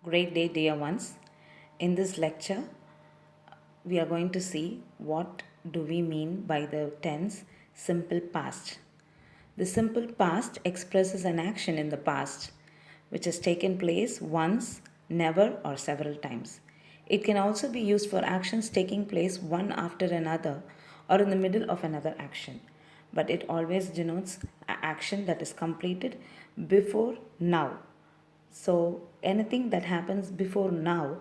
Great day, dear ones. In this lecture, we are going to see what do we mean by the tense simple past. The simple past expresses an action in the past which has taken place once, never, or several times. It can also be used for actions taking place one after another or in the middle of another action, but it always denotes an action that is completed before now. So anything that happens before now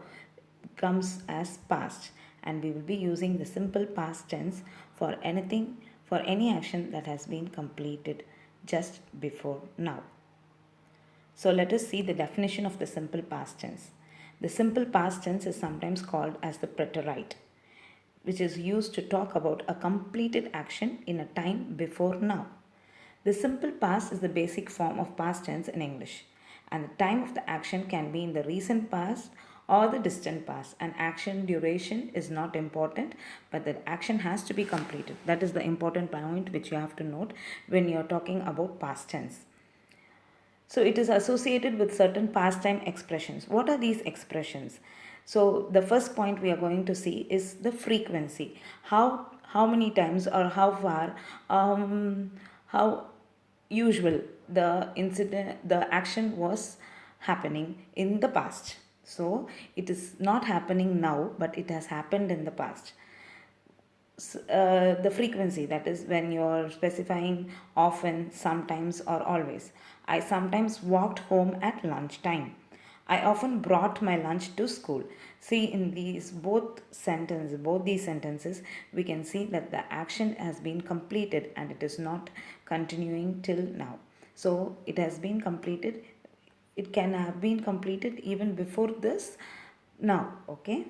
comes as past, and we will be using the simple past tense for anything, for any action that has been completed just before now. So let us see the definition of the simple past tense. The simple past tense is sometimes called as the preterite, which is used to talk about a completed action in a time before now. The simple past is the basic form of past tense in English, and the time of the action can be in the recent past or the distant past. An action duration is not important, but the action has to be completed. That is the important point which you have to note when you are talking about past tense. So it is associated with certain past time expressions. What are these expressions? So the first point we are going to see is the frequency. How many times or how far, how usual the incident, the action was happening in the past. So it is not happening now, but it has happened in the past. The frequency, that is when you're specifying often, sometimes, or always. I sometimes walked home at lunchtime. I often brought my lunch to school. See, in both these sentences, we can see that the action has been completed and it is not continuing till now. So it has been completed. It can have been completed even before this now. Okay,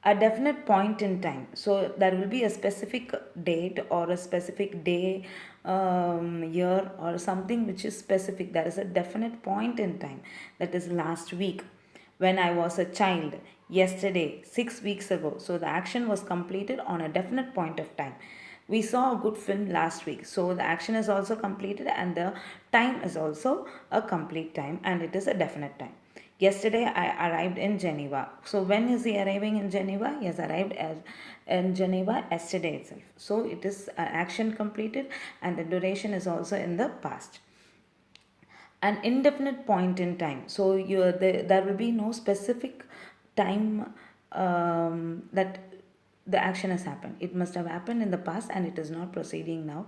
a definite point in time. So there will be a specific date or a specific day, year, or something which is specific. There is a definite point in time, that is last week, when I was a child, yesterday, 6 weeks ago. So the action was completed on a definite point of time. We saw a good film last week, so the action is also completed and the time is also a complete time, and it is a definite time. Yesterday I arrived in Geneva. So when is he arriving in Geneva? He has arrived in Geneva yesterday itself. So it is an action completed and the duration is also in the past. An indefinite point in time. So there will be no specific time that the action has happened. It must have happened in the past and it is not proceeding now.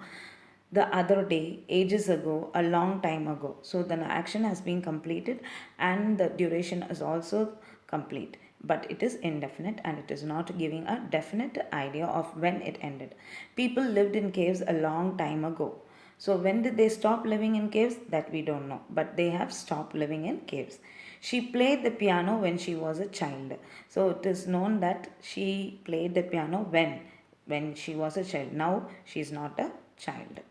The other day, ages ago, a long time ago. So the action has been completed and the duration is also complete. But it is indefinite and it is not giving a definite idea of when it ended. People lived in caves a long time ago. So when did they stop living in caves? That we don't know. But they have stopped living in caves. She played the piano when she was a child. So it is known that she played the piano when she was a child. Now she is not a child.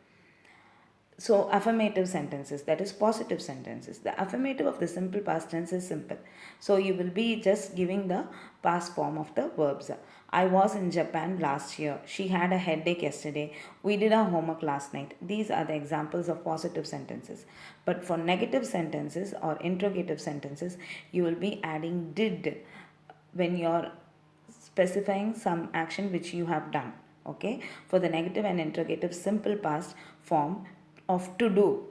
So affirmative sentences, that is positive sentences. The affirmative of the simple past tense is simple. So you will be just giving the past form of the verbs. I was in Japan last year. She had a headache yesterday. We did our homework last night. These are the examples of positive sentences. But for negative sentences or interrogative sentences, you will be adding did when you're specifying some action which you have done. Okay, for the negative and interrogative simple past form of to do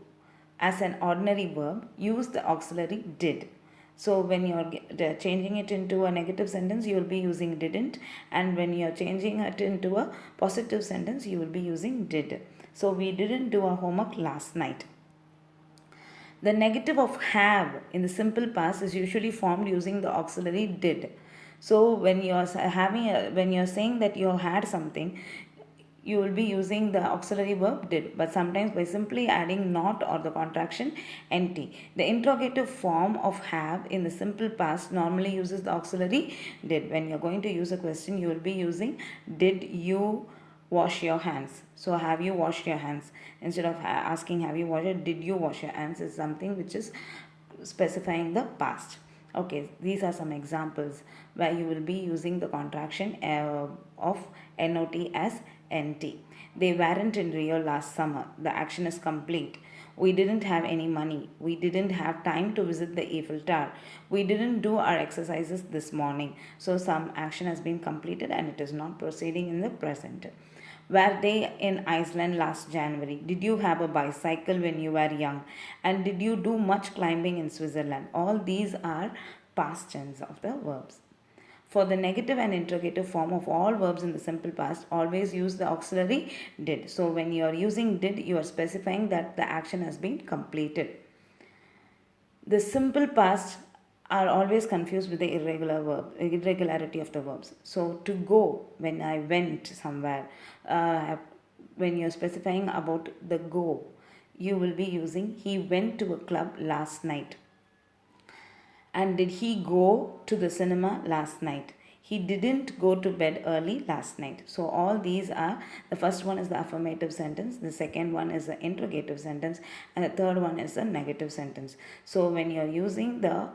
as an ordinary verb, use the auxiliary did. So when you're changing it into a negative sentence, you will be using didn't, and when you're changing it into a positive sentence, you will be using did. So we didn't do our homework last night. The negative of have in the simple past is usually formed using the auxiliary did. So when you're when you're saying that you had something, you will be using the auxiliary verb did, but sometimes by simply adding not or the contraction nt. The interrogative form of have in the simple past normally uses the auxiliary did. When you're going to use a question, you will be using did you wash your hands. So have you washed your hands? Instead of asking have you washed it, did you wash your hands is something which is specifying the past. Okay, these are some examples where you will be using the contraction of not as nt. They weren't in Rio last summer. The action is complete. We didn't have any money. We didn't have time to visit the Eiffel Tower. We didn't do our exercises this morning. So some action has been completed and it is not proceeding in the present. Were they in Iceland last January? Did you have a bicycle when you were young? And did you do much climbing in Switzerland? All these are past tense of the verbs. For the negative and interrogative form of all verbs in the simple past, always use the auxiliary did. So when you are using did, you are specifying that the action has been completed. The simple past are always confused with the irregularity of the verbs. So to go, when I went somewhere, when you're specifying about the go, you will be using he went to a club last night. And did he go to the cinema last night? He didn't go to bed early last night. So all these are, the first one is the affirmative sentence, the second one is the interrogative sentence, and the third one is the negative sentence. So when you're using the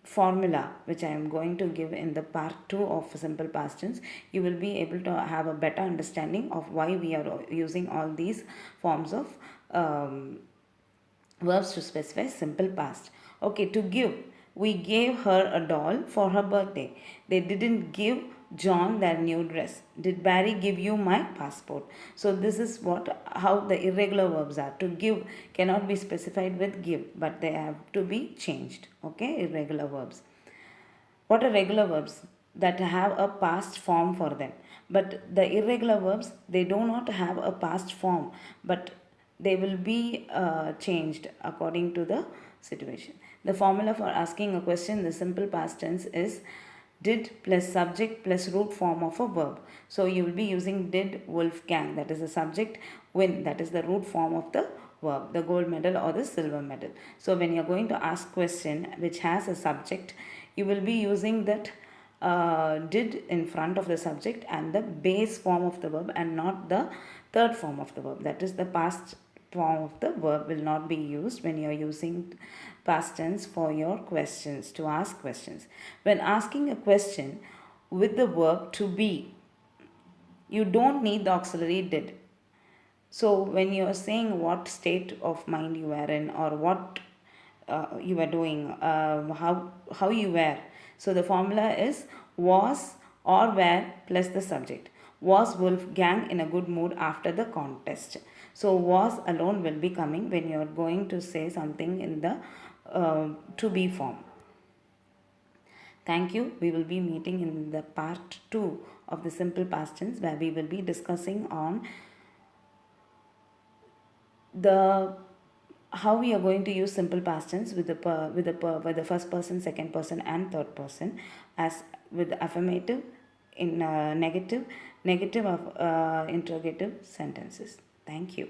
formula which I am going to give in the part 2 of simple past tense, you will be able to have a better understanding of why we are using all these forms of verbs to specify simple past. Okay, to give. We gave her a doll for her birthday. They didn't give John their new dress. Did Barry give you my passport? So this is how the irregular verbs are. To give cannot be specified with give, but they have to be changed. Okay, irregular verbs. What are regular verbs? That have a past form for them. But the irregular verbs, they do not have a past form, but they will be changed according to the situation. The formula for asking a question in the simple past tense is did plus subject plus root form of a verb. So you will be using did Wolfgang, that is the subject, win, that is the root form of the verb, the gold medal or the silver medal. So when you are going to ask question which has a subject, you will be using that did in front of the subject and the base form of the verb and not the third form of the verb, that is the past form of the verb will not be used when you are using past tense for your questions, to ask questions. When asking a question with the verb to be, you don't need the auxiliary did. So when you are saying what state of mind you are in or what you were doing, how you were. So the formula is was or were plus the subject. Was Wolfgang in a good mood after the contest? So was alone will be coming when you are going to say something in the to be form. Thank you. We will be meeting in the part 2 of the simple past tense where we will be discussing on the how we are going to use simple past tense with the first person, second person and third person, as with affirmative, in negative of interrogative sentences. Thank you.